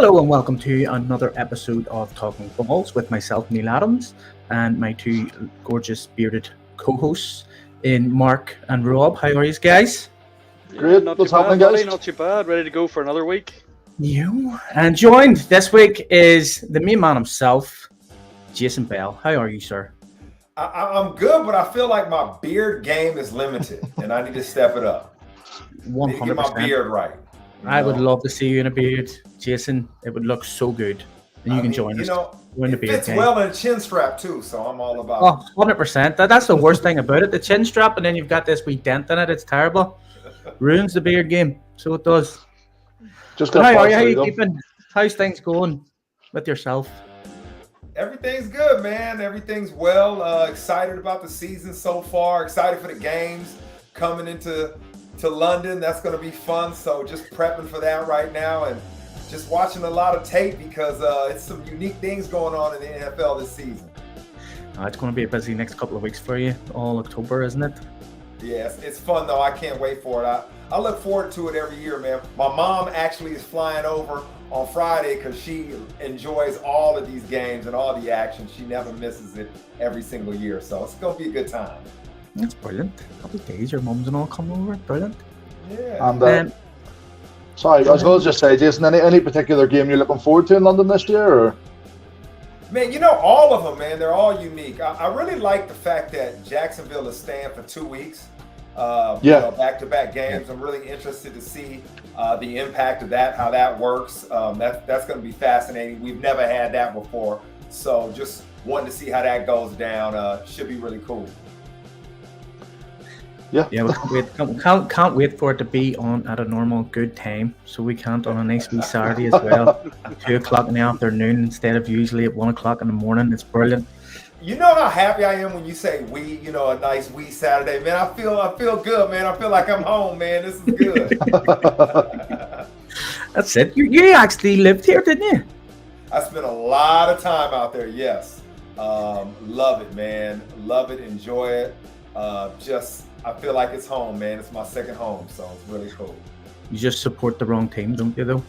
Hello and welcome to another episode of Talkin Balls with myself, Neil Adams, and my two gorgeous bearded co-hosts in Marc and Rob. How are you guys? Great. Not What's too happening, bad, guys? buddy, not too bad. Ready to go for another week. You and joined this week is the main man himself, Jason Bell. How are you, sir? I'm good, but I feel like my beard game is limited, and I need to step it up. 100%. Get my beard right. I would love to see you in a beard, Jason. It would look so good, and you can join us. It fits well in a chin strap too, so I'm all about it. 100%. That's the worst thing about it. The chin strap, and then you've got this wee dent in it. It's terrible. Ruins the beard game. So it does. Just How are you? How you you keeping? How's things going with yourself? Everything's good, man. Everything's well. Excited about the season so far. Excited for the games coming into London. That's going to be fun. So just prepping for that right now and just watching a lot of tape because it's some unique things going on in the NFL this season. It's going to be a busy next couple of weeks for you. All October, isn't it? Yes, it's fun though. I can't wait for it. I look forward to it every year, man. My mom actually is flying over on Friday because she enjoys all of these games and all the action. She never misses it every single year. So it's going to be a good time. That's brilliant. Couple of days, your mums and all come over. Brilliant. Yeah. And sorry, I was going to just say, Jason, any particular game you're looking forward to in London this year? Or? Man, all of them, man. They're all unique. I really like the fact that Jacksonville is staying for 2 weeks. Back-to-back games. I'm really interested to see the impact of that, how that works. That's going to be fascinating. We've never had that before. So just wanting to see how that goes down. Should be really cool. Yeah, we can't wait for it to be on at a normal good time, so we can't on a nice wee Saturday as well, 2 o'clock in the afternoon instead of usually at 1 o'clock in the morning. It's brilliant. You know how happy I am when you say we, a nice wee Saturday, man. I feel good, man. I feel like I'm home, man. This is good. That's it. You actually lived here, didn't you? I spent a lot of time out there. Yes, love it, man. Love it, enjoy it. I feel like it's home, man. It's my second home, so it's really cool. You just support the wrong team, don't you, though?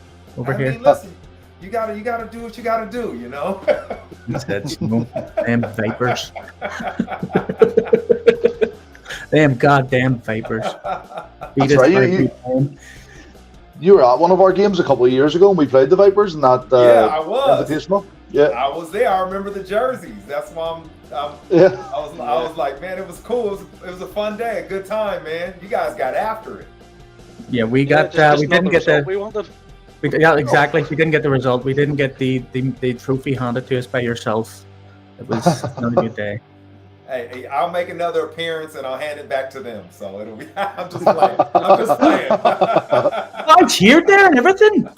I mean, listen, you gotta do what you gotta do, That's it, Damn Vipers. Damn goddamn Vipers. That's right. You were at one of our games a couple of years ago, and we played the Vipers in that I was. Invitational. Yeah, I was there. I remember the jerseys. That's why I was like, man, it was cool. It was a fun day, a good time, man. You guys got after it. Yeah, we got. We didn't get the. We wanted. Exactly. We didn't get the result. We didn't get the trophy handed to us by yourself. It was not a good day. Hey, I'll make another appearance and I'll hand it back to them. So it'll be. I'm just playing. I cheered there and everything.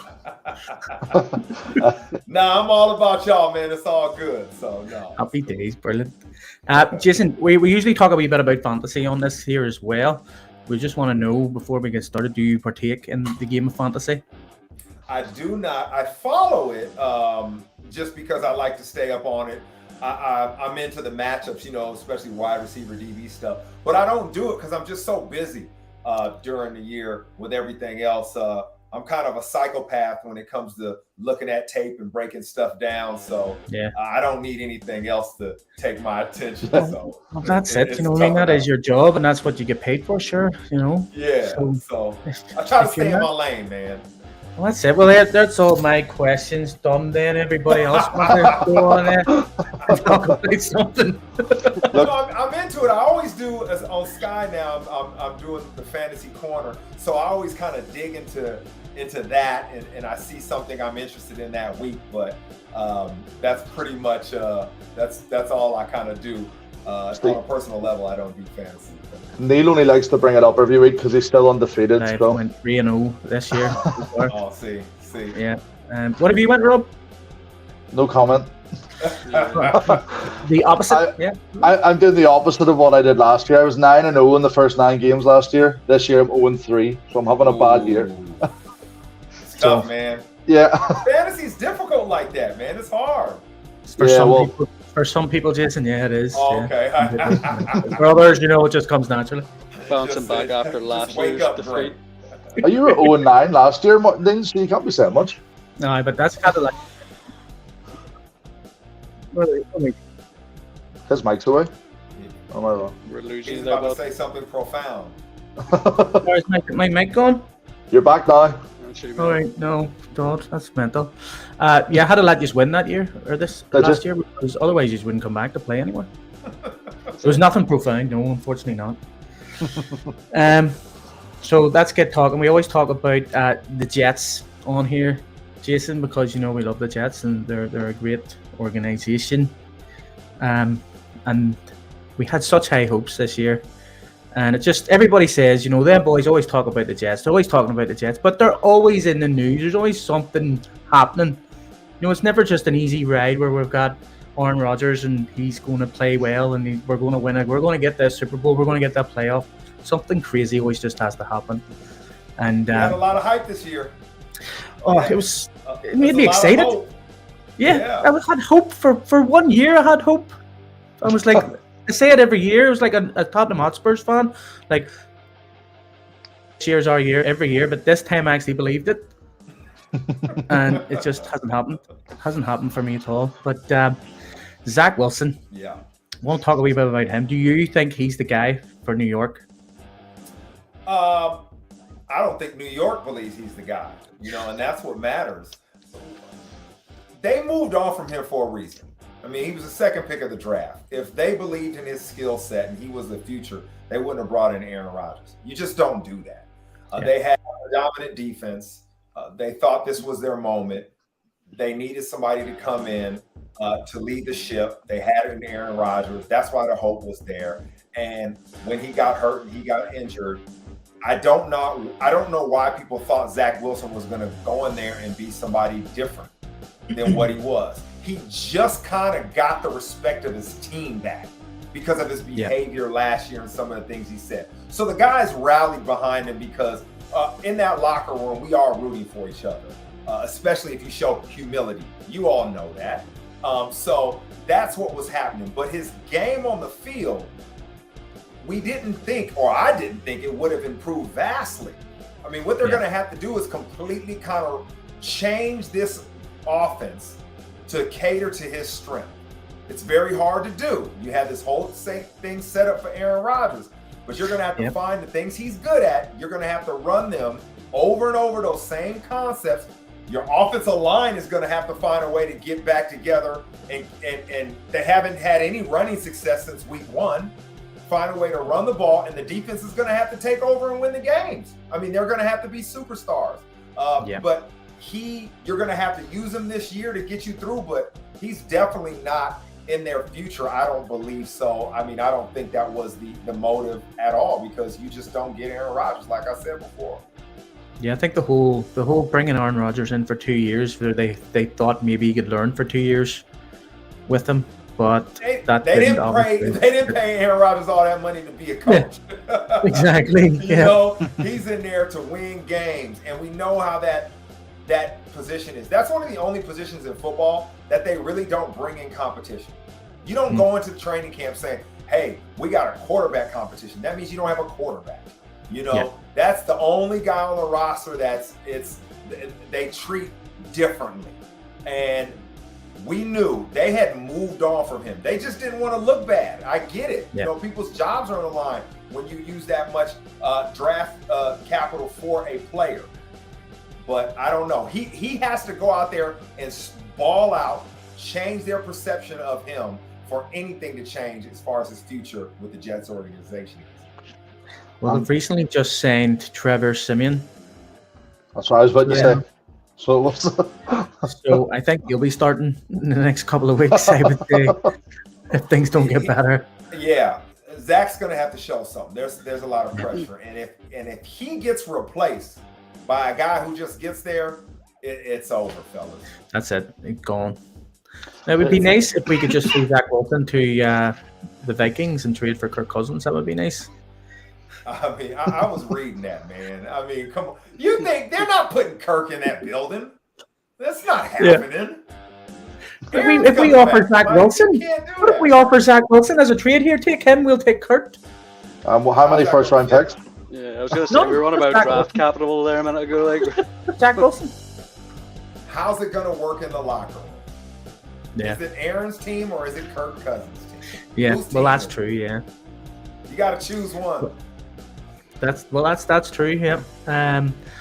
Nah, I'm all about y'all, man. It's all good. So no. Happy days, brilliant. Jason, we usually talk a wee bit about fantasy on this here as well. We just want to know before we get started, do you partake in the game of fantasy? I do not. I follow it just because I like to stay up on it. I'm into the matchups, especially wide receiver DB stuff. But I don't do it because I'm just so busy during the year with everything else. I'm kind of a psychopath when it comes to looking at tape and breaking stuff down. So yeah, I don't need anything else to take my attention. So that's it. That is your job and that's what you get paid for, sure. Yeah. So I try to stay in my lane, man. Well, that's it. Well, that's all my questions done then. Everybody else wants to go on there and talk about something. I'm into it. I always do on Sky now. I'm doing the fantasy corner. So I always kind of dig into that and I see something I'm interested in that week. But that's pretty much, that's all I kind of do. On a personal level, I don't do fantasy. Neil only likes to bring it up every week because he's still undefeated. I went 3-0 this year. Oh, see. Yeah. What have you went, Rob? No comment. The opposite. I'm doing the opposite of what I did last year. I was 9-0 in the first 9 games last year. This year I'm 0-3, so I'm having a bad year. It's tough, man. Yeah. Fantasy's difficult like that, man. It's hard. For some people, Jason, it is. Oh, okay. For others, it just comes naturally. Bouncing back after last year's defeat. You were 0-9 last year, Martin, so you can't be saying much. No, but that's kind of like. His mic's away. Oh my god. We're losing He's there, about to bud. say something profound. Where's my mic gone? You're back now. All right, no, God, that's mental. Yeah, I had to let you win that year or this Did last you? year because otherwise you wouldn't come back to play anymore. There was nothing profound, no, unfortunately not. So let's get talking. We always talk about the Jets on here, Jason, because you know we love the Jets and they're a great organization. And we had such high hopes this year. And it just, everybody says, you know, them boys always talk about the Jets. They're always talking about the Jets, but they're always in the news. There's always something happening. You know, it's never just an easy ride where we've got Aaron Rodgers and he's going to play well and we're going to win it. We're going to get that Super Bowl. We're going to get that playoff. Something crazy always just has to happen. And We had a lot of hype this year. oh, it made me There's a lot of excited. hope. Yeah, Yeah. I had hope for 1 year. I had hope. I was like, I say it every year. It was like a Tottenham Hotspurs fan. Like, this year's our year every year, but this time I actually believed it. And it just hasn't happened. Hasn't happened for me at all. But Zach Wilson, Yeah. I want to talk a wee bit about him. Do you think he's the guy for New York? I don't think New York believes he's the guy, you know, and that's what matters. They moved on from him for a reason. I mean, he was the second pick of the draft. If they believed in his skill set and he was the future, they wouldn't have brought in Aaron Rodgers. You just don't do that. They had a dominant defense. They thought this was their moment. They needed somebody to come in to lead the ship. They had it in Aaron Rodgers. That's why the hope was there. And when he got hurt and he got injured, I don't know why people thought Zach Wilson was going to go in there and be somebody different than what he was. He just kind of got the respect of his team back because of his behavior last year and some of the things he said. So the guys rallied behind him because in that locker room, we are rooting for each other, especially if you show humility. You all know that. So that's what was happening. But his game on the field, we didn't think, or I didn't think it would have improved vastly. I mean, what they're going to have to do is completely kind of change this offense to cater to his strength. It's very hard to do. You have this whole thing set up for Aaron Rodgers, but you're going to have to find the things he's good at. You're going to have to run them over and over, those same concepts. Your offensive line is going to have to find a way to get back together, and they haven't had any running success since week 1. Find a way to run the ball, and the defense is going to have to take over and win the games. I mean, they're going to have to be superstars. But you're going to have to use him this year to get you through, but he's definitely not in their future. I don't believe so. I mean, I don't think that was the motive at all, because you just don't get Aaron Rodgers, like I said before. Yeah, I think the whole bringing Aaron Rodgers in for 2 years, where they thought maybe he could learn for 2 years with him. But they didn't pay Aaron Rodgers all that money to be a coach. Yeah, exactly. You know, he's in there to win games, and we know how that position is. That's one of the only positions in football that they really don't bring in competition. You don't go into the training camp saying, "Hey, we got a quarterback competition." That means you don't have a quarterback. You know, that's the only guy on the roster they treat differently, and we knew they had moved on from him. They just didn't want to look bad. I get it. You know, people's jobs are on the line when you use that much draft capital for a player. But I don't know. He has to go out there and ball out, change their perception of him for anything to change as far as his future with the Jets organization. Well, they've recently just signed Trevor Siemian. That's what I was about to say. So what's So I think he'll be starting in the next couple of weeks, I would say, if things don't get better. Yeah, Zach's going to have to show something. There's a lot of pressure, and if he gets replaced by a guy who just gets there, it's over, fellas. That's it. It's gone. It would be nice if we could just see Zach Wilson to the Vikings and trade for Kirk Cousins. That would be nice. I mean, I was reading that, man. I mean, come on. You think they're not putting Kirk in that building? That's not happening. If we offer Zach Wilson, what if we offer Zach Wilson as a trade here? Take him, we'll take Kurt. Well, how many first-round picks? Yeah, I was going to say, we were on about draft capital there a minute ago. Like Zach Wilson. how's it going to work in the locker room? Yeah. Is it Aaron's team or is it Kirk Cousins' team? Yeah. Whose Well, team that's is it? true. Yeah. You got to choose one. That's true. Yeah.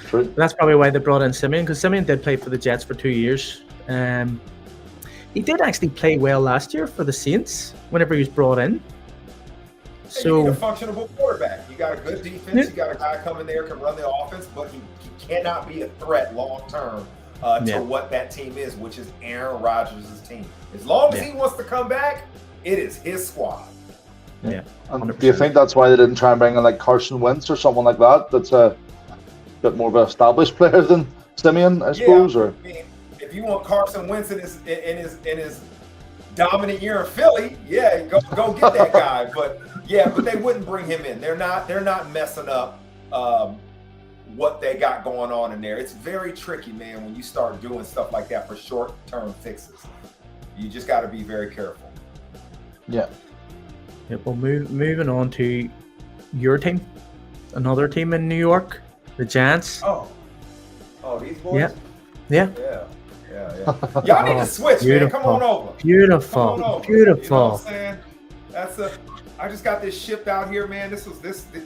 True. That's probably why they brought in Simeon, because Simeon did play for the Jets for 2 years. He did actually play well last year for the Saints whenever he was brought in. Hey, you need a So functional quarterback. You got a good defense. Yeah. You got a guy coming there can run the offense, but he cannot be a threat long term Yeah. to what that team is, which is Aaron Rodgers' team. As long as Yeah. he wants to come back, it is his squad. yeah, And 100%. do you think that's why they didn't try and bring in like Carson Wentz or someone like that? That's a bit more of an established player than Simeon, I suppose. Or I mean, if you want Carson Wentz in his dominant year in Philly, yeah, go get that guy. But they wouldn't bring him in. They're not messing up what they got going on in there. It's very tricky, man, when you start doing stuff like that for short-term fixes. You just got to be very careful. yeah, Yeah, well, moving on to your team, another team in New York, the Giants. Oh, these boys. Yeah. Yeah, Yeah. Y'all need to switch, man. Come on over. beautiful, Come on over. beautiful. You know what I'm saying? I just got this shipped out here, man.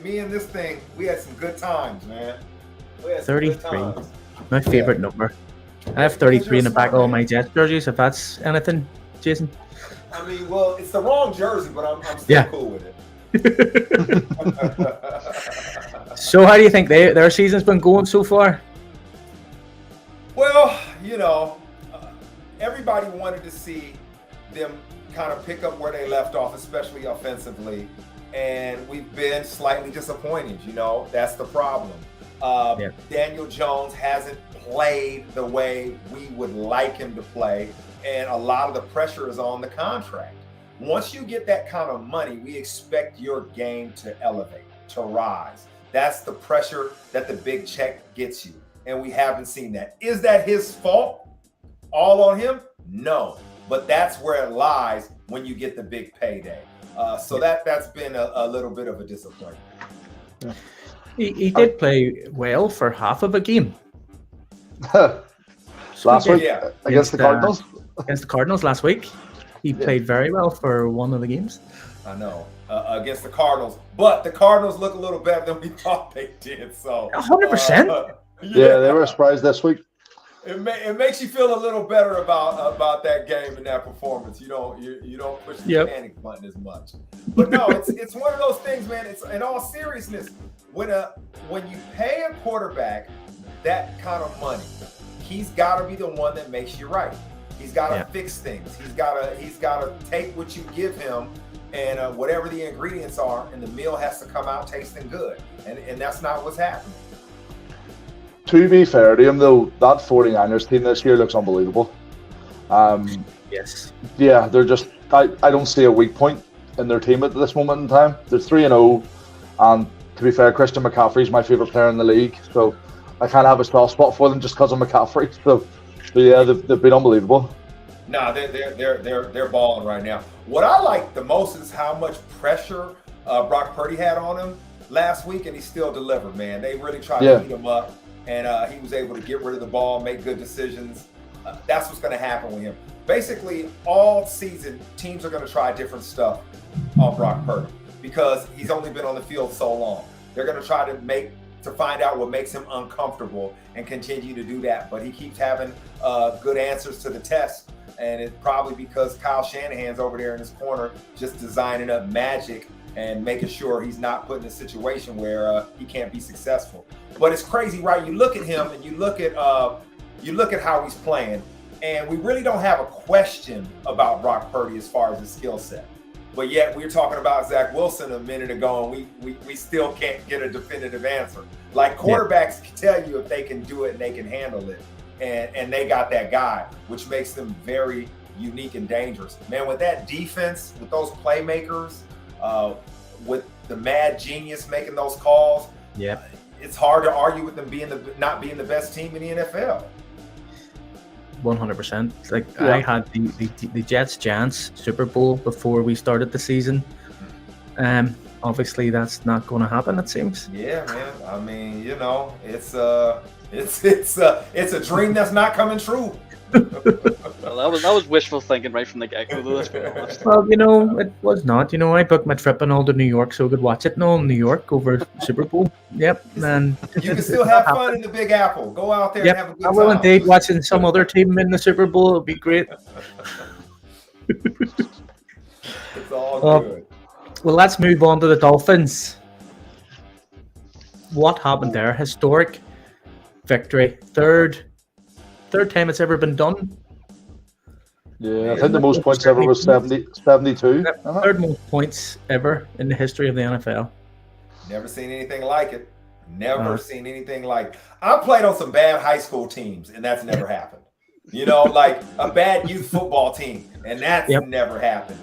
Me and this thing. We had some good times, man. We had some good 33. times. My favorite number. I have 33 in the back of all my Jets jerseys. If that's anything, Jason. I mean, well, it's the wrong jersey, but I'm still Yeah. cool with it. So, how do you think their season's been going so far? Well, everybody wanted to see them kind of pick up where they left off, especially offensively. And we've been slightly disappointed, that's the problem. Yeah. Daniel Jones hasn't played the way we would like him to play. And a lot of the pressure is on the contract. Once you get that kind of money, we expect your game to elevate, to rise. That's the pressure that the big check gets you. And we haven't seen that. Is that his fault? All on him? No. But that's where it lies when you get the big payday. So that's been a little bit of a disappointment. He did play well for half of a game. last he week Yeah. against the Cardinals. Against the Cardinals last week. He played very well for one of the games. I know. Against the Cardinals. But the Cardinals look a little better than we thought they did. So 100%. Yeah, they were surprised this week. It makes you feel a little better about that game and that performance. You don't push the panic button as much. But no, it's one of those things, man. It's in all seriousness, when you pay a quarterback that kind of money, he's got to be the one that makes you right. He's got to fix things. He's got to take what you give him and whatever the ingredients are, and the meal has to come out tasting good. And that's not what's happening. To be fair to him, though, that 49ers team this year looks unbelievable. Yes. Yeah, they're just. I don't see a weak point in their team at this moment in time. They're 3-0, and to be fair, Christian McCaffrey's my favorite player in the league, so I kind of have a soft spot for them just because of McCaffrey. So yeah, they've been unbelievable. Nah, they're balling right now. What I like the most is how much pressure Brock Purdy had on him last week, and he still delivered. Man, they really tried to heat him up, and he was able to get rid of the ball, make good decisions. That's what's going to happen with him. Basically, all season, teams are going to try different stuff on Brock Purdy because he's only been on the field so long. They're going to try to find out what makes him uncomfortable and continue to do that. But he keeps having good answers to the test, and it's probably because Kyle Shanahan's over there in his corner just designing up magic and making sure he's not put in a situation where he can't be successful. But it's crazy, right? You look at him and you look at how he's playing, and we really don't have a question about Brock Purdy as far as his skill set. But yet we're talking about Zach Wilson a minute ago, and we still can't get a definitive answer. Like quarterbacks can tell you if they can do it and they can handle it, and they got that guy, which makes them very unique and dangerous. Man, with that defense, with those playmakers, with the mad genius making those calls, it's hard to argue with them not being the best team in the NFL. 100%. Like I had the Jets Giants Super Bowl before we started the season. Obviously that's not going to happen, it seems. Yeah, man. I mean, it's It's a dream that's not coming true. Well, that was wishful thinking right from the get-go, though, let's be honest. Well, it was not. I booked my trip and all to New York so I could watch it and all in New York over Super Bowl. Yep, and You can still have fun in the Big Apple. Go out there and have a good I will time. indeed. Watching some other team in the Super Bowl would be great. It's all good. Well, let's move on to the Dolphins. What happened there? Historic victory. Third time it's ever been done. Yeah, I think the most points ever was 72. Third most points ever in the history of the NFL. Never seen anything like it. Never seen anything like it. I played on some bad high school teams, and that's never happened. Like a bad youth football team, and that's never happened.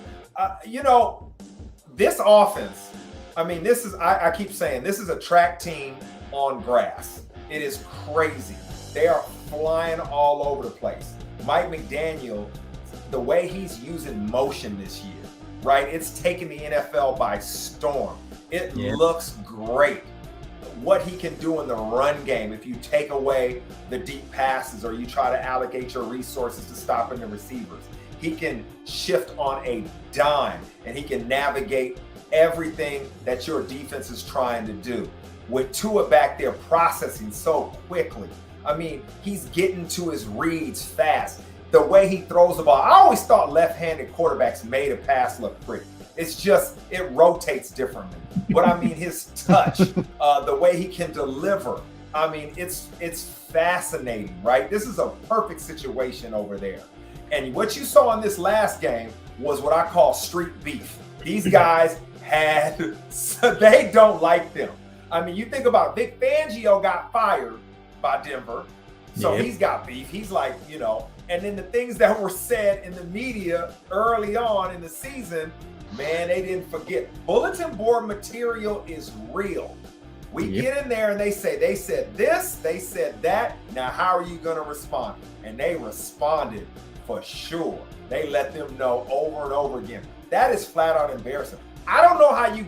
This offense, I keep saying, this is a track team on grass. It is crazy. They are flying all over the place. Mike McDaniel, the way he's using motion this year, right? It's taking the NFL by storm. It looks great. What he can do in the run game, if you take away the deep passes or you try to allocate your resources to stopping the receivers, he can shift on a dime and he can navigate everything that your defense is trying to do. With Tua back there processing so quickly, he's getting to his reads fast. The way he throws the ball, I always thought left-handed quarterbacks made a pass look pretty. It's just, it rotates differently. But his touch, the way he can deliver, it's fascinating, right? This is a perfect situation over there. And what you saw in this last game was what I call street beef. These guys they don't like them. You think about Vic Fangio got fired by Denver, so he's got beef. He's like, and then the things that were said in the media early on in the season, man, they didn't forget. Bulletin board material is real. We get in there and they said this, they said that. Now, how are you going to respond? And they responded for sure. They let them know over and over again. That is flat out embarrassing. I don't know how you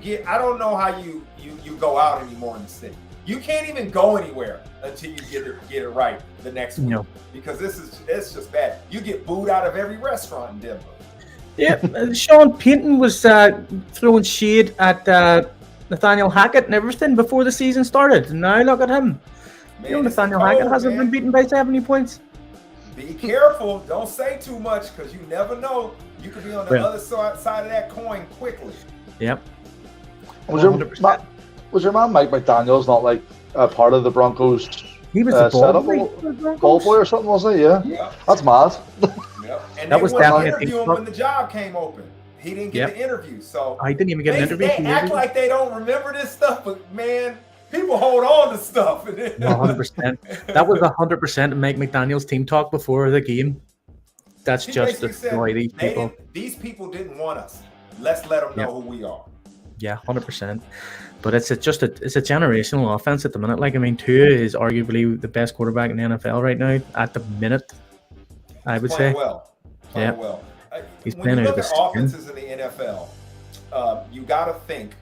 go out anymore in the city. You can't even go anywhere until you get it right the next week. Because it's just bad. You get booed out of every restaurant in Denver. Yeah, Sean Payton was throwing shade at Nathaniel Hackett and everything before the season started. And now look at him. Man, Nathaniel Hackett hasn't been beaten by 70 points. Be careful. Don't say too much because you never know. You could be on the other side of that coin quickly. Yep. Was your man Mike McDaniel's not like a part of the Broncos? He was the ball boy or something, wasn't he? Yeah. That's mad. Yep. And that was definitely interview him when the job came open. He didn't get the interview, so I didn't even get an interview. They act like they don't remember this stuff, but man, people hold on to stuff. 100%. That was 100% Mike McDaniel's team talk before the game. That's just the way these people. These people didn't want us. Let's let them know who we are. Yeah, 100%. But it's a generational offense at the minute. Tua is arguably the best quarterback in the NFL right now at the minute. I would say. Playing well. He's when playing you out of look his at skin. offenses in the NFL, you got to think: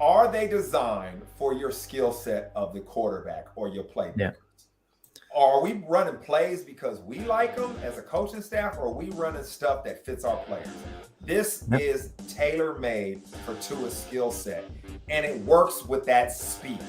are they designed for your skill set of the quarterback or your playmaker? Yeah. Are we running plays because we like them as a coaching staff, or are we running stuff that fits our players? This is tailor-made for Tua's skill set, and it works with that speed.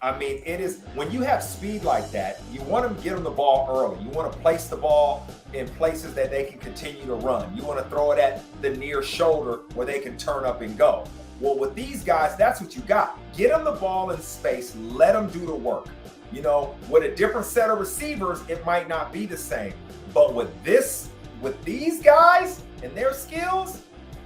It is when you have speed like that, you want to get them the ball early. You want to place the ball in places that they can continue to run. You want to throw it at the near shoulder where they can turn up and go. Well, with these guys, that's what you got. Get them the ball in space. Let them do the work. With a different set of receivers, it might not be the same. But with these guys and their skills,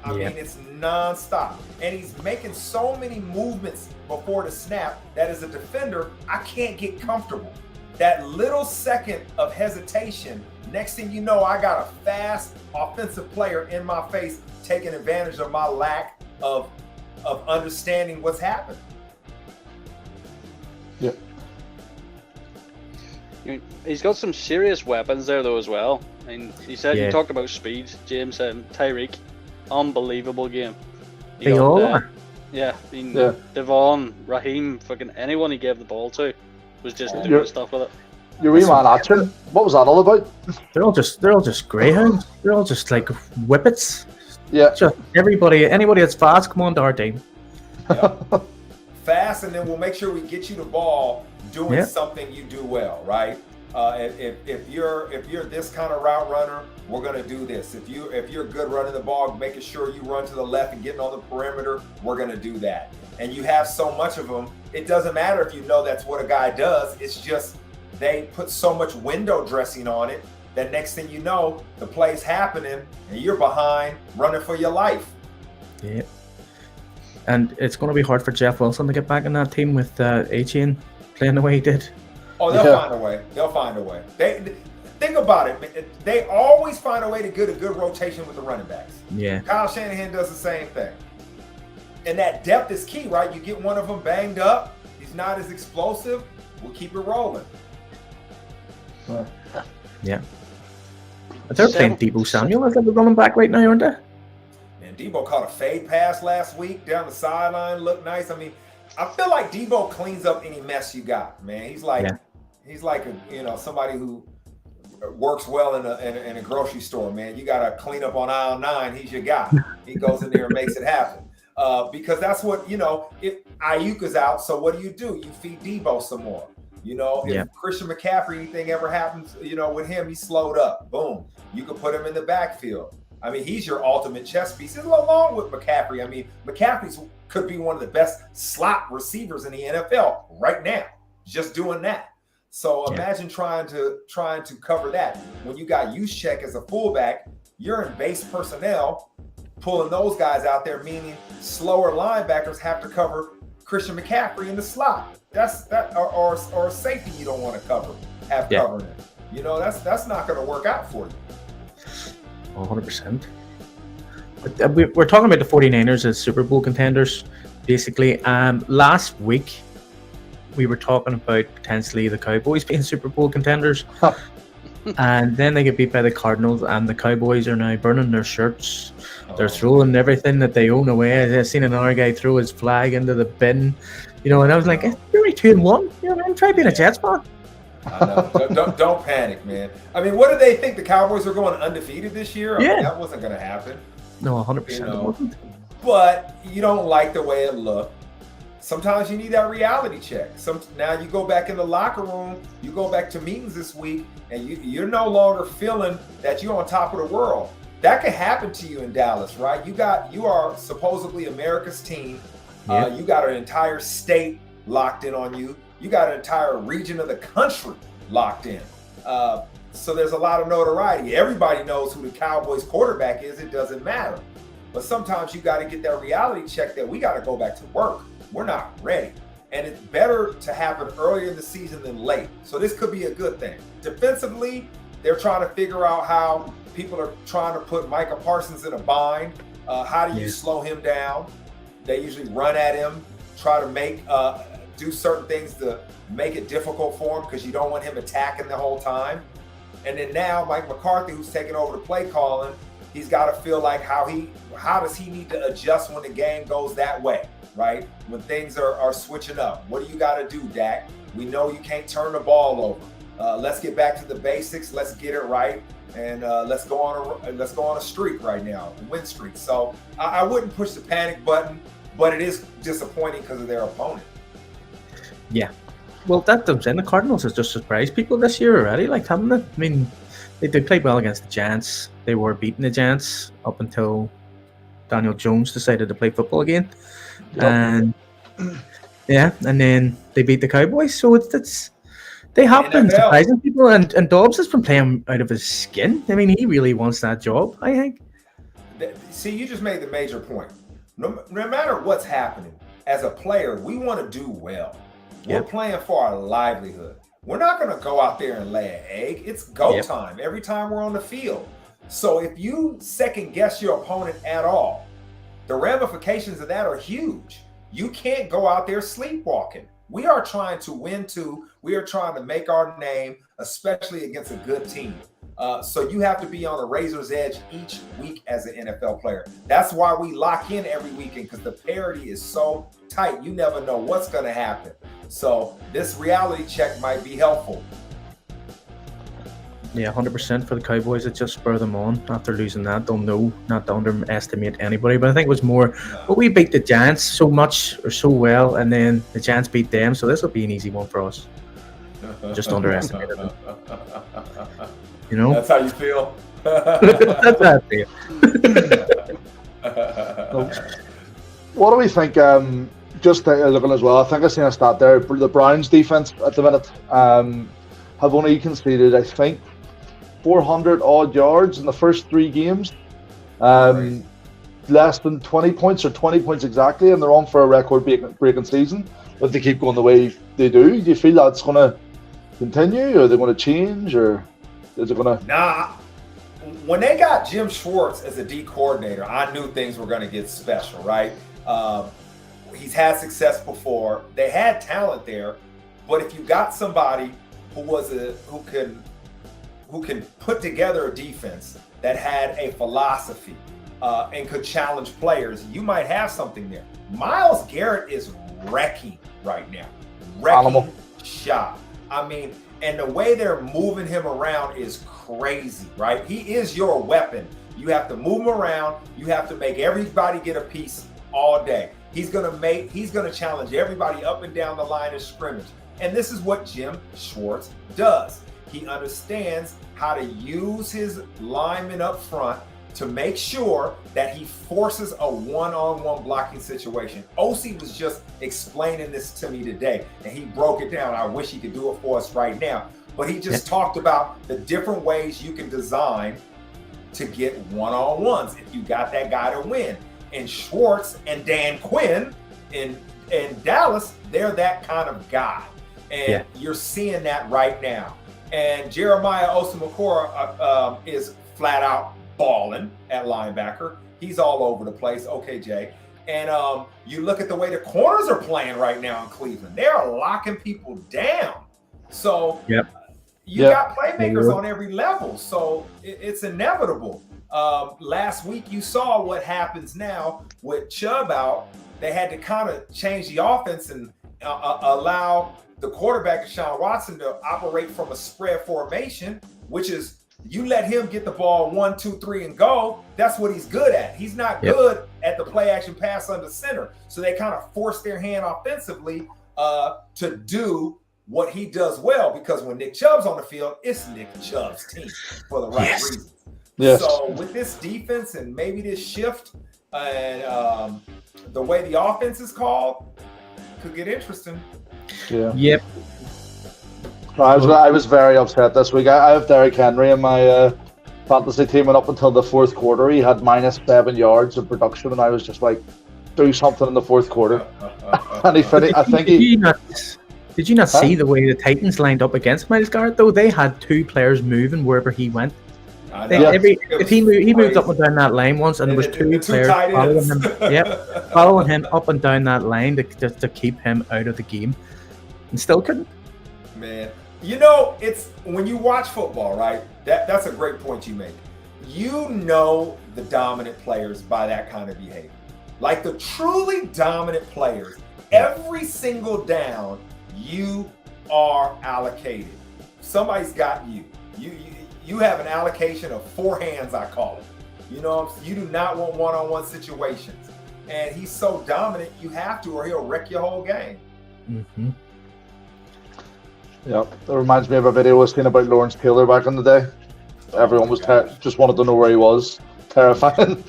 it's nonstop. And he's making so many movements before the snap that as a defender, I can't get comfortable. That little second of hesitation, next thing you know, I got a fast offensive player in my face taking advantage of my lack of understanding what's happening. Yeah. He's got some serious weapons there though as well. You talked about speed, James. Tyreek, unbelievable game. They all are. Yeah, Devon, Raheem, fucking anyone he gave the ball to. was just doing stuff with it. Your wee man action. What was that all about? They're all just greyhounds. They're all just like whippets. Yeah. Just anybody that's fast, come on to our team. Yep. Fast, and then we'll make sure we get you the ball doing something you do well, right? If you're this kind of route runner, we're gonna do this. If you're good running the ball, making sure you run to the left and getting on the perimeter, we're gonna do that. And you have so much of them, it doesn't matter if you know that's what a guy does. It's just they put so much window dressing on it that next thing you know, the play's happening and you're behind, running for your life. Yeah. And it's going to be hard for Jeff Wilson to get back in that team with A-Chain playing the way he did. Oh, they'll find a way. They'll find a way. They think about it. They always find a way to get a good rotation with the running backs. Yeah. Kyle Shanahan does the same thing. And that depth is key, right? You get one of them banged up. He's not as explosive. We'll keep it rolling. Yeah. But they're playing Deebo Samuel as a running back right now, aren't they? And Deebo caught a fade pass last week down the sideline. Looked nice. I mean, I feel like Deebo cleans up any mess you got, man. He's like somebody who works well in a grocery store, man. You got to clean up on aisle 9. He's your guy. He goes in there and makes it happen. Because that's what, if Ayuk is out, so what do? You feed Deebo some more. If Christian McCaffrey, anything ever happens, with him, he's slowed up. Boom. You could put him in the backfield. I mean, he's your ultimate chess piece. Along with McCaffrey. I mean, McCaffrey could be one of the best slot receivers in the NFL right now, just doing that. So imagine trying to cover that. When you got Juszczyk as a fullback, you're in base personnel, pulling those guys out there, meaning slower linebackers have to cover Christian McCaffrey in the slot. Or safety you don't want to covering it. That's not going to work out for you. 100%. We're talking about the 49ers as Super Bowl contenders, basically. Last week, we were talking about potentially the Cowboys being Super Bowl contenders. And then they get beat by the Cardinals, and the Cowboys are now burning their shirts. They're throwing everything that they own away. I've seen another guy throw his flag into the bin. And I was like, you're only 2-1. Try being a Jets fan. I know. Don't panic, man. I mean, what did they think? The Cowboys were going undefeated this year? I mean, that wasn't going to happen. No, 100% it wasn't. But you don't like the way it looked. Sometimes you need that reality check. Now you go back in the locker room, you go back to meetings this week, and you're no longer feeling that you're on top of the world. That could happen to you in Dallas, right? You are supposedly America's team. You got an entire state locked in on you. You got an entire region of the country locked in. So there's a lot of notoriety. Everybody knows who the Cowboys quarterback is. It doesn't matter. But sometimes you got to get that reality check that we got to go back to work. We're not ready. And it's better to happen earlier in the season than late. So this could be a good thing. Defensively, they're trying to figure out how people are trying to put Micah Parsons in a bind. How do you slow him down? They usually run at him, try to do certain things to make it difficult for him because you don't want him attacking the whole time. And then now Mike McCarthy, who's taking over the play calling, he's got to feel like how does he need to adjust when the game goes that way, right? When things are switching up. What do you got to do, Dak? We know you can't turn the ball over. Let's get back to the basics. Let's get it right. And let's go on a streak right now, a win streak. So I wouldn't push the panic button, but it is disappointing because of their opponent. Yeah. Well, that comes in. The Cardinals has just surprised people this year already, haven't they? I mean, they played well against the Giants. They were beating the Giants up until Daniel Jones decided to play football again. Yep. And then they beat the Cowboys. So they have been surprising people, and Dobbs has been playing out of his skin. I mean, he really wants that job, I think. See, you just made the major point. No matter what's happening, as a player, we want to do well. We're playing for our livelihood. We're not going to go out there and lay an egg. It's go time every time we're on the field. So if you second guess your opponent at all, the ramifications of that are huge. You can't go out there sleepwalking. We are trying to win too. We are trying to make our name, especially against a good team. So you have to be on the razor's edge each week as an NFL player. That's why we lock in every weekend, because the parity is so tight. You never know what's going to happen. So this reality check might be helpful. Yeah, 100% for the Cowboys. It just spur them on after losing that. They'll know not to underestimate anybody. But I think it was more, but we beat the Giants so much or so well, and then the Giants beat them. So this will be an easy one for us. Just underestimated them. You know? That's how you feel? That's how I feel. What do we think? Just looking as well, I think I've seen a stat there. The Browns defense at the minute have only conceded, I think, 400 odd yards in the first 3 games. Less than 20 points or 20 points exactly, and they're on for a record-breaking season. If they keep going the way they do you feel that's going to continue, or are they going to change, or is it going to? Nah. When they got Jim Schwartz as a D coordinator, I knew things were going to get special, right? He's had success before. They had talent there, but if you got somebody who can put together a defense that had a philosophy and could challenge players, you might have something there. Myles Garrett is wrecking right now. Wrecking shop. I mean, and the way they're moving him around is crazy, right? He is your weapon. You have to move him around. You have to make everybody get a piece all day. He's gonna challenge everybody up and down the line of scrimmage. And this is what Jim Schwartz does. He understands how to use his linemen up front to make sure that he forces a one-on-one blocking situation. OC was just explaining this to me today, and he broke it down. I wish he could do it for us right now. But he just talked about the different ways you can design to get one-on-ones if you got that guy to win. And Schwartz and Dan Quinn in Dallas, they're that kind of guy. And you're seeing that right now. And Jeremiah Owusu-Koramoah is flat out balling at linebacker. He's all over the place. Okay, Jay. And you look at the way the corners are playing right now in Cleveland. They are locking people down. So you got playmakers on every level. So it's inevitable. Last week you saw what happens now with Chubb out. They had to kind of change the offense and allow the quarterback, Deshaun Watson, to operate from a spread formation, which is you let him get the ball 1, 2, 3 and go. That's what he's good at. He's not good at the play action pass under center. So they kind of force their hand offensively to do what he does well, because when Nick Chubb's on the field, it's Nick Chubb's team for the right reasons. So with this defense and maybe this shift and the way the offense is called, could get interesting. I was very upset this week. I have Derrick Henry in my fantasy team, and up until the fourth quarter, he had -7 yards of production, and I was just like, do something in the fourth quarter. And he finished. Did you not see the way the Titans lined up against Myles Garrett? Though they had 2 players moving wherever he went. If he moved up and down that line once, and there was 2 players following him. Following him up and down that line to keep him out of the game, and still couldn't. Man, you know, it's when you watch football, right? That's a great point you make. You know the dominant players by that kind of behavior. Like the truly dominant players, every single down, you are allocated. Somebody's got you. You have an allocation of 4 hands, I call it. You know, you do not want one-on-one situations. And he's so dominant, you have to, or he'll wreck your whole game. Mm-hmm. Yeah, that reminds me of a video I was seeing about Lawrence Taylor back in the day. Everyone was just wanted to know where he was. Terrifying.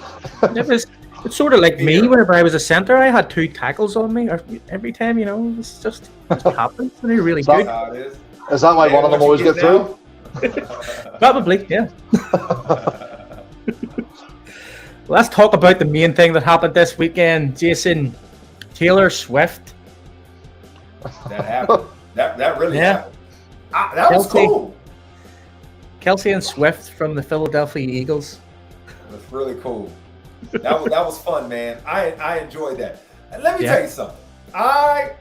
It's sort of like me whenever I was a centre. I had 2 tackles on me every time. You know, it's just happens, and they're really good. Is that why one of them always gets through? Probably, yeah. Let's talk about the main thing that happened this weekend, Jason. Taylor Swift. That happened. That really happened. That was cool. Kelce and Swift from the Philadelphia Eagles. It was really cool. That was fun, man. I enjoyed that. And let me tell you something. I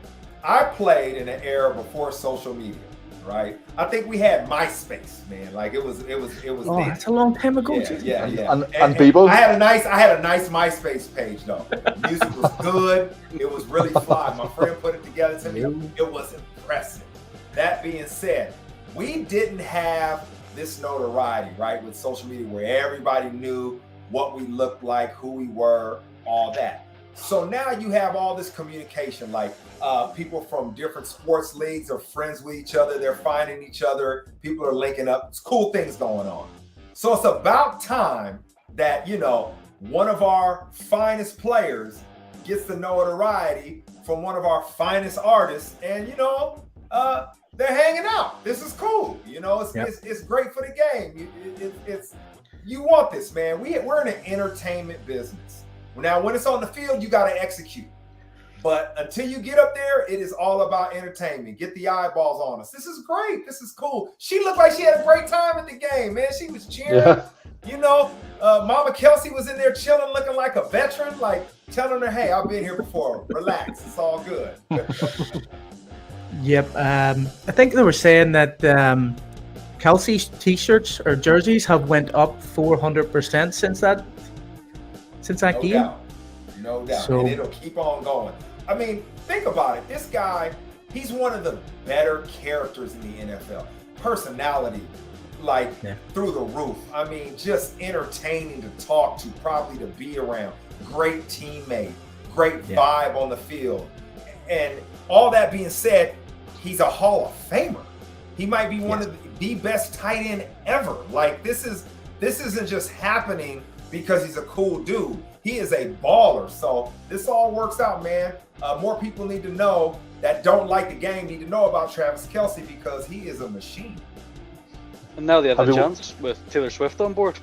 played in an era before social media. right? I think we had MySpace, man. Like it was. Oh, that's a long time ago. Yeah. And Bebo. I had a nice MySpace page though. Music was good. It was really fly. My friend put it together to me. It was impressive. That being said, we didn't have this notoriety, right, with social media where everybody knew what we looked like, who we were, all that. So now you have all this communication, like people from different sports leagues are friends with each other. They're finding each other. People are linking up. It's cool things going on. So it's about time that, one of our finest players gets the notoriety from one of our finest artists. And, they're hanging out. This is cool. It's great for the game. You want this, man. We're in an entertainment business. Now, when it's on the field, you got to execute. But until you get up there, it is all about entertainment. Get the eyeballs on us. This is great. This is cool. She looked like she had a great time at the game, man. She was cheering. Yeah. Mama Kelce was in there chilling, looking like a veteran, like telling her, hey, I've been here before. Relax. It's all good. Yep. I think they were saying that Kelce's t-shirts or jerseys have went up 400% since that game. No doubt. So, and it'll keep on going. I mean, think about it. This guy, he's one of the better characters in the NFL. Personality, through the roof. I mean, just entertaining to talk to, probably to be around. Great teammate, great vibe on the field. And all that being said, he's a Hall of Famer. He might be one of the best tight end ever. Like this isn't just happening because he's a cool dude. He is a baller. So this all works out, man. More people need to know that don't like the game need to know about Travis Kelce because he is a machine. And now the other chance with Taylor Swift on board.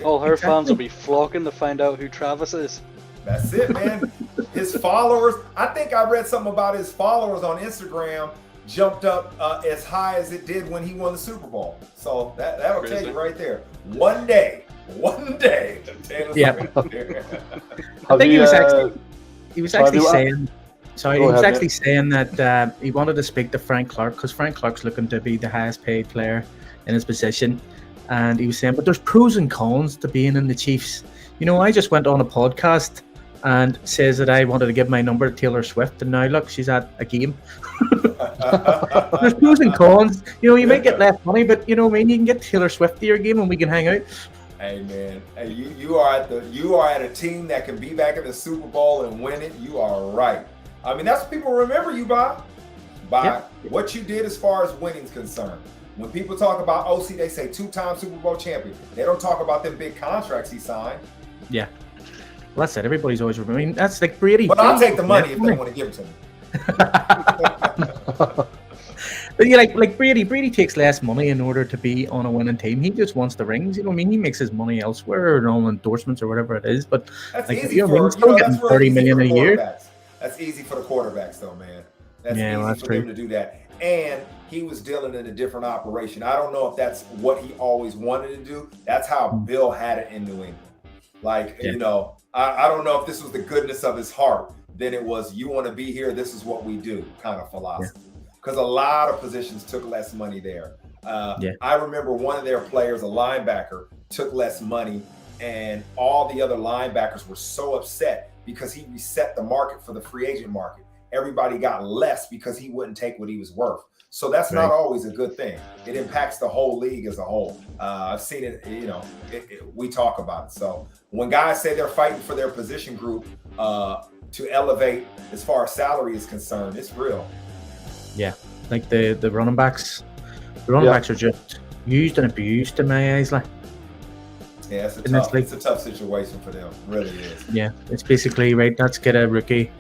All her fans will be flocking to find out who Travis is. That's it, man. His followers, I think I read something about his followers on Instagram jumped up as high as it did when he won the Super Bowl. So that'll tell you right there. One day. Yeah. I think he was actually saying that he wanted to speak to Frank Clark because Frank Clark's looking to be the highest paid player in his position. And he was saying, but there's pros and cons to being in the Chiefs. I just went on a podcast and says that I wanted to give my number to Taylor Swift, and now look, she's at a game. There's pros and cons. You might get less money, but you can get Taylor Swift to your game and we can hang out. Hey man, hey, you are at a team that can be back in the Super Bowl and win it. You are right. I mean, that's what people remember you by what you did as far as winning's concerned. When people talk about OC, they say 2-time Super Bowl champion. They don't talk about them big contracts he signed. Yeah. Well, that's it. Everybody's always remembering. That's like Brady. But I'll take the money if they want to give it to me. But like Brady takes less money in order to be on a winning team. He just wants the rings. He makes his money elsewhere or on endorsements or whatever it is. But that's like, easy for still getting $30 million a year. That's easy for the quarterbacks, though, man. That's easy for them to do that. And he was dealing in a different operation. I don't know if that's what he always wanted to do. That's how Bill had it in New England. Like, I don't know if this was the goodness of his heart. Then it was, you want to be here, this is what we do kind of philosophy. Because a lot of positions took less money there. I remember one of their players, a linebacker, took less money, and all the other linebackers were so upset because he reset the market for the free agent market. Everybody got less because he wouldn't take what he was worth. So that's not always a good thing. It impacts the whole league as a whole. I've seen it, we talk about it. So when guys say they're fighting for their position group to elevate as far as salary is concerned, it's real. Yeah, like the running backs. The running backs are just used and abused in my eyes. Like, yeah, it's a tough situation for them. It really is. Yeah, it's basically right. Let's get a rookie,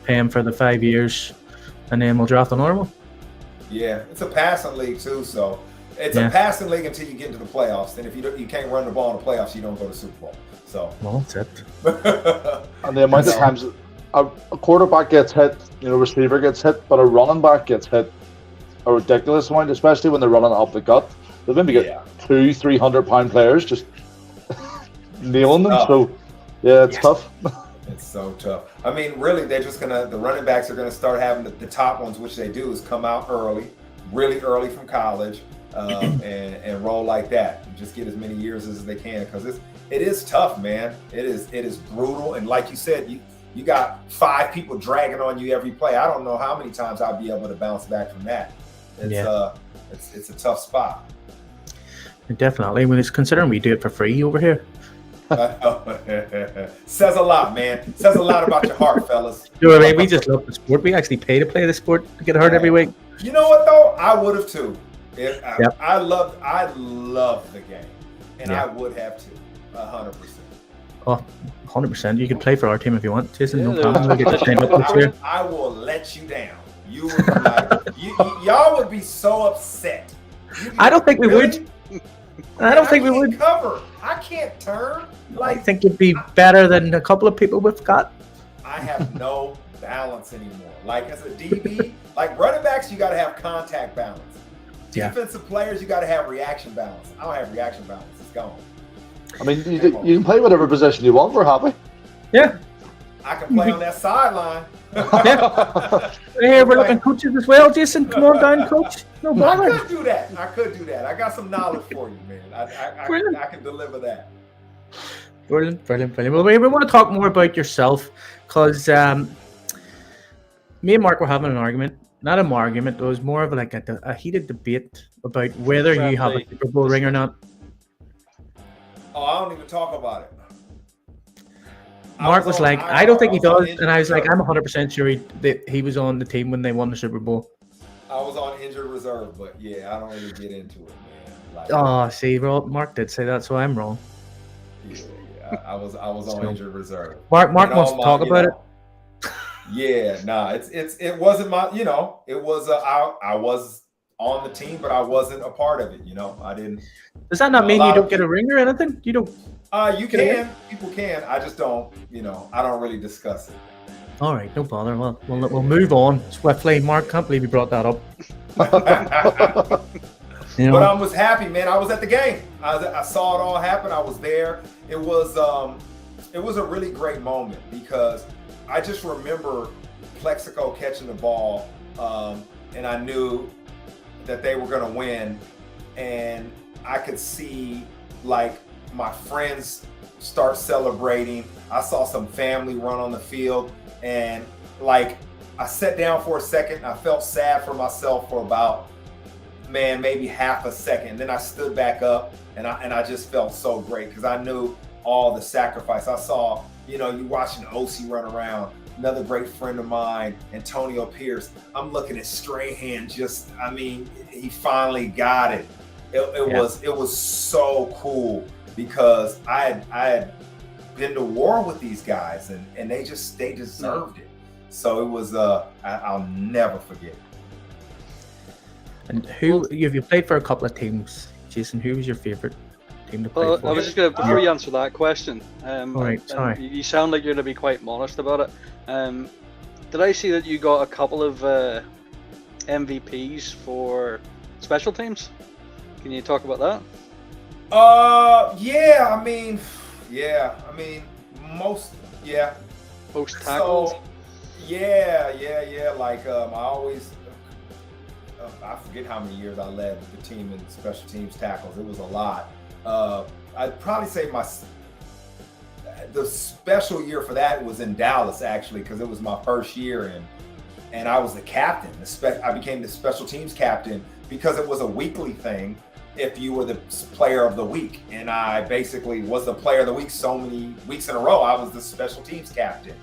pay him for the 5 years, and then we'll draft a normal. Yeah, it's a passing league too, so it's a passing league until you get into the playoffs. And if you can't run the ball in the playoffs, you don't go to Super Bowl. So that's it. And the amount of times a quarterback gets hit, receiver gets hit, but a running back gets hit a ridiculous amount, especially when they're running up the gut. They've maybe got 200-300 pound players just nailing them. So it's tough. It's so tough. I mean, really, the running backs are gonna start having the top ones, which they do, is come out early, really early from college and roll like that. And just get as many years as they can, because it is tough, man. It is brutal, and like you said, you got 5 people dragging on you every play. I don't know how many times I'll be able to bounce back from that. It's a tough spot. Definitely. When it's considering we do it for free over here. Says a lot, man. Says a lot about your heart, fellas. You know what I mean? We just love the sport. We actually pay to play the sport to get hurt every week. You know what though? I would have too. I love the game, and I would have too, 100%. Oh, 100%. You can play for our team if you want, Jason. No problem. We'll get to stand up this year. I will let you down. You would be like, y'all would be so upset. I don't think we would. I don't think we would. Cover. I can't turn. I think you'd be better than a couple of people we've got. I have no balance anymore. Like as a DB, like running backs, you got to have contact balance. Defensive players, you got to have reaction balance. I don't have reaction balance. It's gone. I mean, you can play whatever position you want. We're happy. Yeah. I can play on that sideline. Hey, we're looking coaches as well, Jason. Come on down, coach. No bother. I could do that. I got some knowledge for you, man. I can deliver that. Brilliant. Well, we want to talk more about yourself, because me and Marc were having an argument. Not an argument. It was more of like a heated debate about whether you have a Super Bowl ring or not. Oh, I don't even talk about it. Marc was like, I don't think he does. And I was like, I'm 100% sure that he was on the team when they won the Super Bowl. I was on injured reserve, but yeah, I don't really get into it, man. Like, see, Marc did say that, so I'm wrong. Yeah, I was on injured reserve. Marc wants to talk about it. Yeah, it wasn't my, it was I was on the team, but I wasn't a part of it. I didn't. Does that not mean you don't get a ring or anything? You don't. You can. People can. I just don't. I don't really discuss it. All right, no bother. Well, we'll move on swiftly. Marc, can't believe you brought that up. But I was happy, man. I was at the game. I saw it all happen. I was there. It was a really great moment, because I just remember Plexico catching the ball, and I knew that they were going to win, and I could see like my friends start celebrating. I saw some family run on the field, and like I sat down for a second. I felt sad for myself for about, maybe half a second. Then I stood back up, and I just felt so great, because I knew all the sacrifice. I saw, you watching OC run around, another great friend of mine, Antonio Pierce. I'm looking at Strahan. He finally got it. It was so cool, because I had been to war with these guys, and they deserved it. So it was I'll never forget it. And you played for a couple of teams, Jason? Who was your favorite team to play for? I was just going to, before you answer that question, all right, sorry. You sound like you're going to be quite modest about it. Did I see that you got a couple of MVPs for special teams? Can you talk about that? Most tackles. So, yeah. Like I always, I forget how many years I led the team in special teams tackles. It was a lot. I'd probably say the special year for that was in Dallas, actually, because it was my first year, and I was the captain. I became the special teams captain, because it was a weekly thing if you were the player of the week. And I basically was the player of the week so many weeks in a row. I was the special teams captain.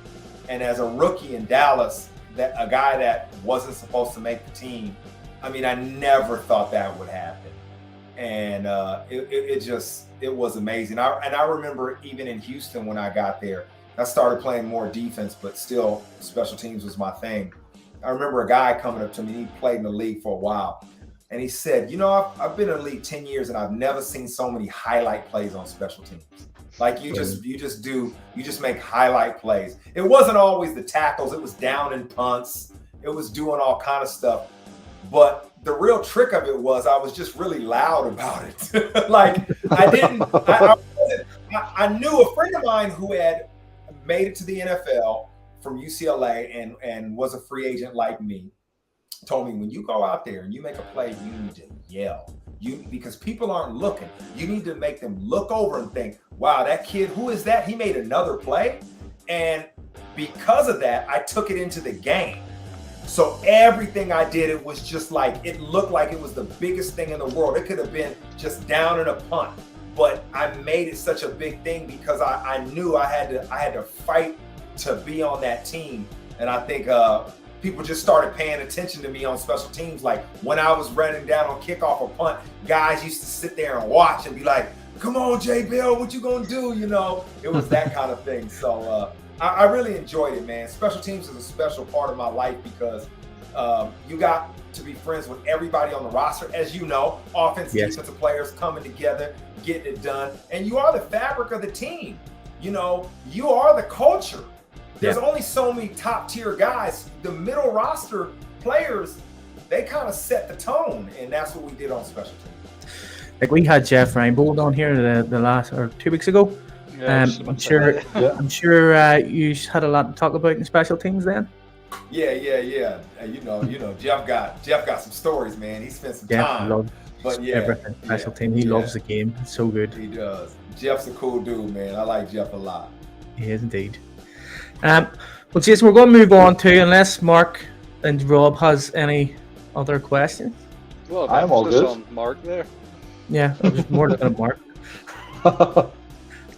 And as a rookie in Dallas, a guy that wasn't supposed to make the team, I never thought that would happen. And it was amazing. I remember even in Houston when I got there, I started playing more defense, but still special teams was my thing. I remember a guy coming up to me, he played in the league for a while, and he said, I've been in the league 10 years and I've never seen so many highlight plays on special teams. Like you just make highlight plays. It wasn't always the tackles, it was down and punts, it was doing all kind of stuff. But the real trick of it was I was just really loud about it. Like I knew a friend of mine who had made it to the NFL from UCLA and was a free agent like me. told me, when you go out there and you make a play, you need to yell. Because people aren't looking. You need to make them look over and think, wow, that kid, who is that? He made another play. And because of that, I took it into the game. So everything I did, it was just like, it looked like it was the biggest thing in the world. It could have been just down in a punt, but I made it such a big thing because I knew I had to fight to be on that team. And I think people just started paying attention to me on special teams. Like when I was running down on kickoff or punt, guys used to sit there and watch and be like, come on, J. Bill, what you gonna do? You know, it was that kind of thing. So I really enjoyed it, man. Special teams is a special part of my life because you got to be friends with everybody on the roster. As you know, offensive, defensive players coming together, getting it done. And you are the fabric of the team. You know, you are the culture. There's only so many top tier guys. The middle roster players, they kind of set the tone. And that's what we did on special teams. Like we had Jeff Reinbold on here the last, or 2 weeks ago. I'm sure you had a lot to talk about in special teams then. Yeah. You know, Jeff got some stories, man. He spent some time. Loves everything special team. He loves the game. It's so good. He does. Jeff's a cool dude, man. I like Jeff a lot. He is indeed. Well, Jason, we're going to move on to, unless Mark and Rob has any other questions. Well, I'm all good. On Mark there. Yeah, I was more looking at Mark.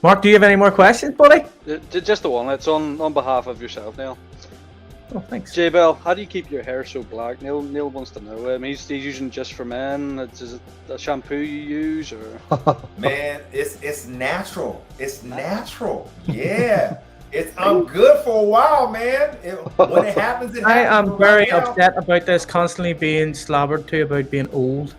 Mark, do you have any more questions, buddy? Just the one. It's on behalf of yourself, Neil. Oh, thanks. J Bell, how do you keep your hair so black? Neil wants to know. He's using Just for Men. Is it a shampoo you use, or? Man, it's natural. It's natural. Yeah. I'm good for a while, man. When it happens, it happens. I am very upset about this constantly being slobbered to about being old.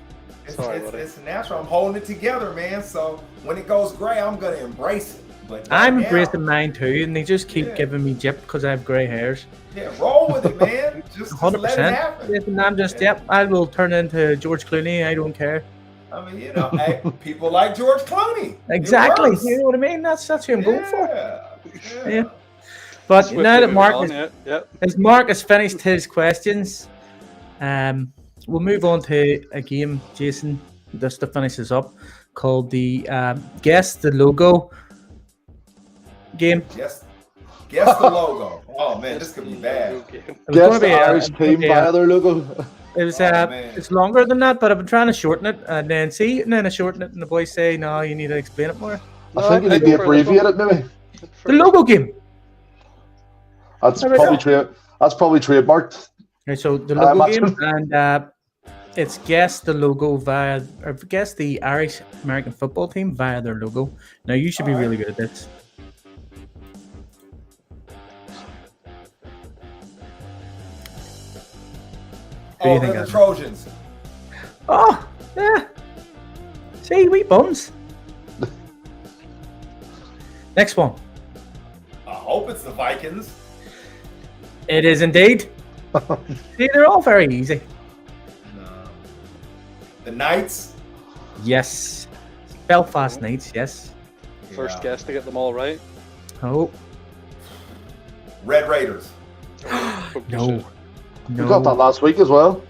It's natural. I'm holding it together, man. So when it goes gray, I'm gonna embrace it. But I'm embracing mine too, and they just keep giving me jip because I have grey hairs. Yeah, roll with it, man. Just 100%. Let it happen. I'm just I will turn into George Clooney. I don't care. I mean, you know, hey, people like George Clooney. Exactly. You know what I mean? That's who I'm going for. Yeah. But now that Mark has finished his questions, we'll move on to a game, Jason, just to finish this up, called the Guess the Logo game. Guess the logo. Oh man, this could be bad. Guess the Irish team via their logo. It was it's longer than that, but I've been trying to shorten it, and then I shorten it, and the boys say, "No, you need to explain it more." I think you need to abbreviate it, maybe. The logo game. That's probably trademarked. Right, so the logo game, and it's guess the logo guess the Irish American football team via their logo. Now you should be really good at this. Oh, they're the Trojans. Oh, yeah. See, we bums. Next one. I hope it's the Vikings. It is indeed. See, they're all very easy. No. The Knights? Yes. Belfast Knights, yes. First guess to get them all right. Oh. Red Raiders. No. We got that last week as well.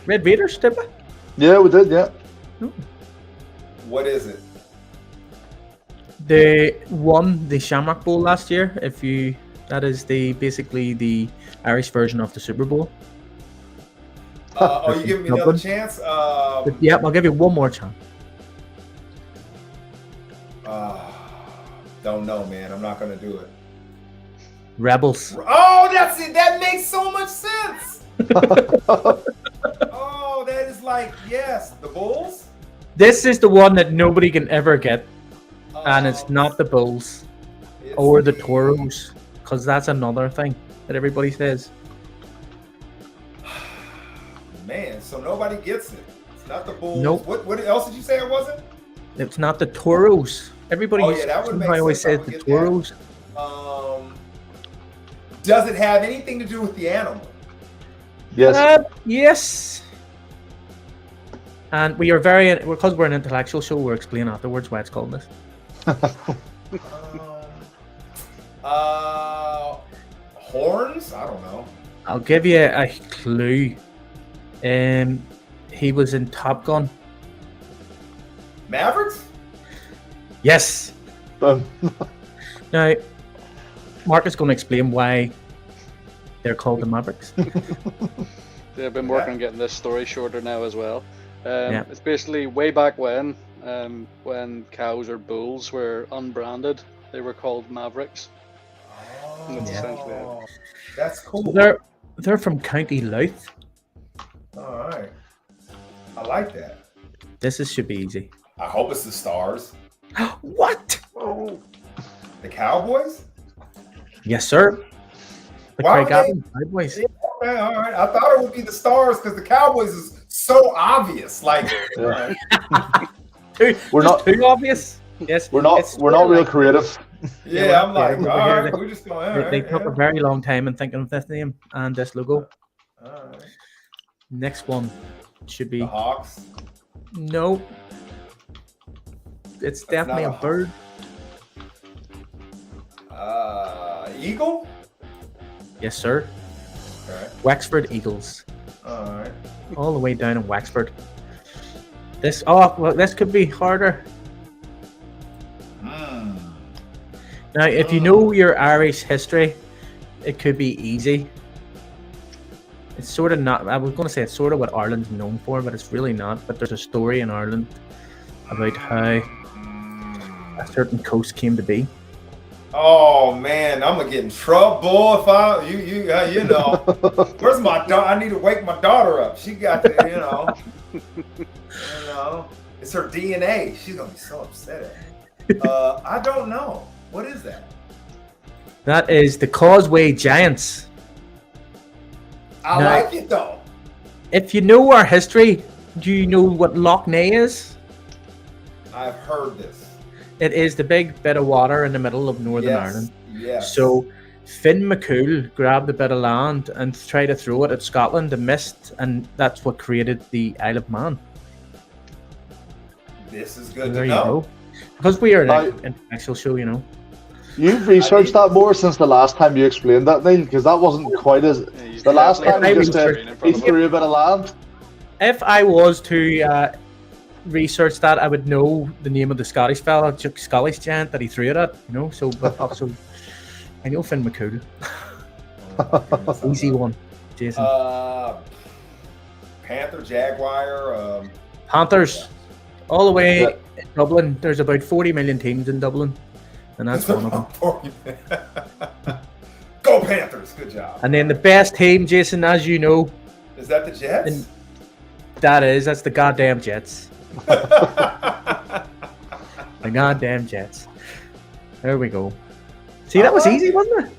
Red Raiders, did we? Yeah, we did, yeah. Oh. What is it? They won the Shamrock Bowl last year. That is basically the Irish version of the Super Bowl. You giving me another chance? Yeah, I'll give you one more chance. Don't know, man. I'm not gonna do it. Rebels. Oh, that's it. That makes so much sense. Oh, that is like, yes, the Bulls. This is the one that nobody can ever get, and it's not the Bulls or the Toros, because that's another thing that everybody says. Man, so nobody gets it. It's not the Bulls. Nope. What else did you say it wasn't? It's not the Toros. Everybody always says the Toros. Does it have anything to do with the animal? Yes. Yes. And because we're an intellectual show, we're explaining afterwards why it's called this. Horns? I don't know. I'll give you a clue. He was in Top Gun. Mavericks? Yes. Now, Marc is going to explain why they're called the Mavericks. They've been working on getting this story shorter now as well. It's basically way back when cows or bulls were unbranded, they were called Mavericks. Oh, That's essentially it. That's cool. They're from County Louth. All right. I like that. Should be easy. I hope it's the Stars. What? Oh. The Cowboys? Yes, sir. The Why Cowboys. Okay, all right. I thought it would be the Stars because the Cowboys is so obvious. Like, we're not too obvious. Yes, we're not real creative. Yeah, I'm like, all right, we're just going. They took a very long time in thinking of this name and this logo. All right. Next one should be the Hawks. No, it's definitely a bird. Eagle. Yes, sir. Okay. Wexford Eagles. All right. All the way down in Wexford. This could be harder. Now, if you know your Irish history, it could be easy. It's sort of not. I was going to say it's sort of what Ireland's known for, but it's really not. But there's a story in Ireland about how a certain coast came to be. Oh man, I'm gonna get in trouble if you know. Where's my daughter? I need to wake my daughter up. She got the, it's her DNA. She's gonna be so upset at me. I don't know. What is that? That is the Causeway Giants. I like it though. If you know our history, do you know what Loch Ness is? I've heard this. It is the big bit of water in the middle of Northern Ireland. Yes. So Finn McCool grabbed a bit of land and tried to throw it at Scotland and missed, and that's what created the Isle of Man. This is good there to know. You go. Because we are an international show, you know. You've researched that more since the last time you explained that, Neil, because that wasn't quite as... the last time you just he threw a bit of land. If I was to research that, I would know the name of the Scottish fella, Scottish giant that he threw it at, you know, so but also I know Finn McCool. Easy one, Jason. Panther, Jaguar, Panthers. All the way in Dublin. There's about 40 million teams in Dublin, and that's one of them. Go Panthers! Good job. And then the best team, Jason, as you know, is that the Jets? That's the goddamn Jets. The goddamn Jets. There we go. See, that was easy, wasn't it?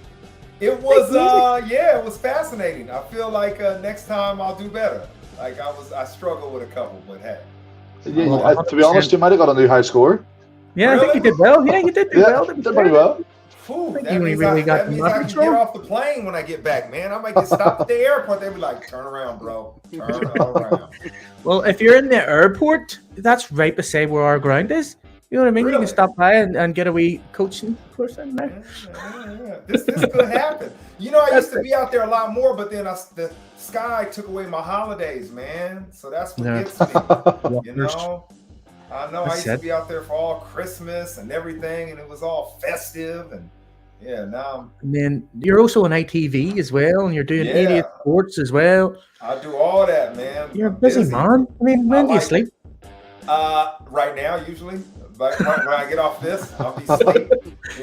It was, it was fascinating. I feel like next time I'll do better. Like I struggled with a couple, but hey. Yeah, to be honest, you might have got a new high score. Yeah, really? I think you did well. Yeah, you did do well. Did pretty well. That means I can get off the plane when I get back, man. I might get stopped at the airport. They'll be like, turn around, bro. Turn around. Well, if you're in the airport, that's right beside where our ground is. You know what I mean? Really? You can stop by and get a wee coaching course in there. Yeah. This could happen. You know, I used to be out there a lot more, but then the sky took away my holidays, man. So that's what gets me. You know? I know I used to be out there for all Christmas and everything, and it was all festive, and now and then you're also on ITV as well, and you're doing Idiot Sports as well. I do all that, man. You're a busy man. I mean, when do you sleep? Right now, usually. But when I get off this, I'll be asleep.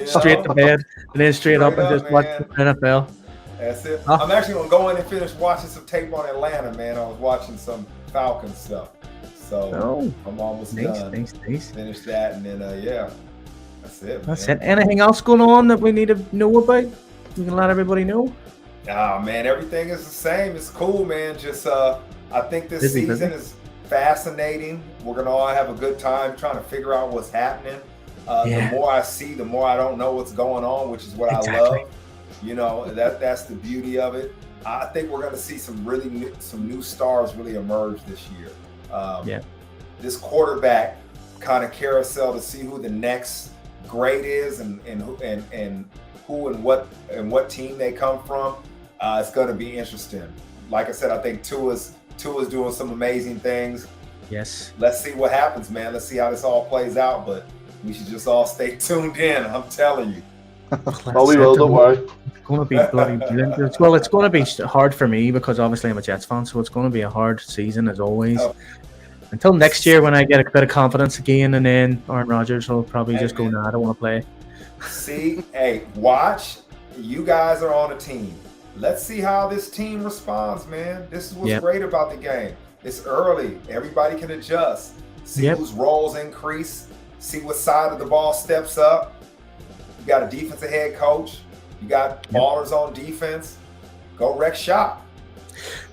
Straight to bed, and then straight up and just watch the NFL. That's it. I'm actually going to go in and finish watching some tape on Atlanta, man. I was watching some Falcons stuff. So I'm almost done. Nice. Finish that, and then that's it. That's it. Anything else going on that we need to know about? You can let everybody know. Man, everything is the same. It's cool, man. Just I think this season is fascinating. We're gonna all have a good time trying to figure out what's happening. The more I see, the more I don't know what's going on, which is what I love. You know, that's the beauty of it. I think we're gonna see some new stars really emerge this year. This quarterback kind of carousel to see who the next great is and who and what team they come from. It's going to be interesting. Like I said, I think Tua's doing some amazing things. Yes. Let's see what happens, man. Let's see how this all plays out. But we should just all stay tuned in. I'm telling you. Oh, we will. Don't worry. It's going to be bloody brilliant. Well, it's going to be hard for me because obviously I'm a Jets fan, so it's going to be a hard season as always. Oh. Until next year when I get a bit of confidence again, and then Aaron Rodgers will probably just go, nah, I don't want to play. See, hey, watch. You guys are on a team. Let's see how this team responds, man. This is what's great about the game. It's early. Everybody can adjust. See whose roles increase. See what side of the ball steps up. You got a defensive head coach. You got ballers on defense. Go wreck shop.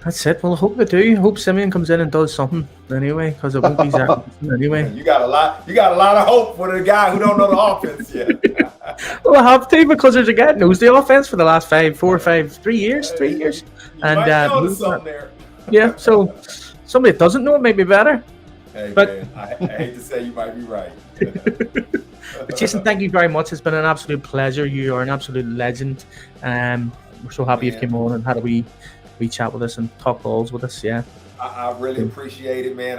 That's it. Well, I hope they do. I hope Simeon comes in and does something anyway, because it won't be Zach anyway. You got a lot of hope for the guy who don't know the offense yet. Well, I have to, because there's a guy who knows the offense for the last 3 years. Yeah, so somebody that doesn't know it might be better. Hey, but man, I hate to say you might be right. But Jason, thank you very much. It's been an absolute pleasure. You are an absolute legend. We're so happy you came on and had a wee chat with us and talk balls with us. Yeah. I really appreciate it, man.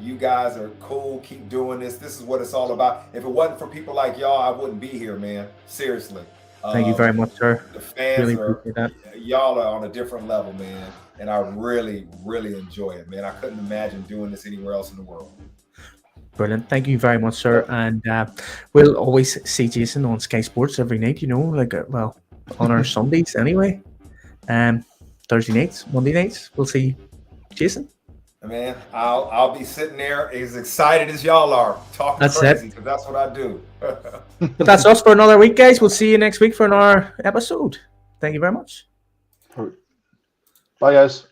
You guys are cool. Keep doing this. This is what it's all about. If it wasn't for people like y'all, I wouldn't be here, man. Seriously. Thank you very much, sir. The fans really y'all are on a different level, man. And I really, really enjoy it, man. I couldn't imagine doing this anywhere else in the world. Brilliant. Thank you very much, sir. And we'll always see Jason on Sky Sports every night, on our Sundays anyway. Thursday nights, Monday nights, we'll see Jason. Man, I'll be sitting there as excited as y'all are, talking crazy, because that's what I do. But that's us for another week, guys. We'll see you next week for another episode. Thank you very much. Bye, guys.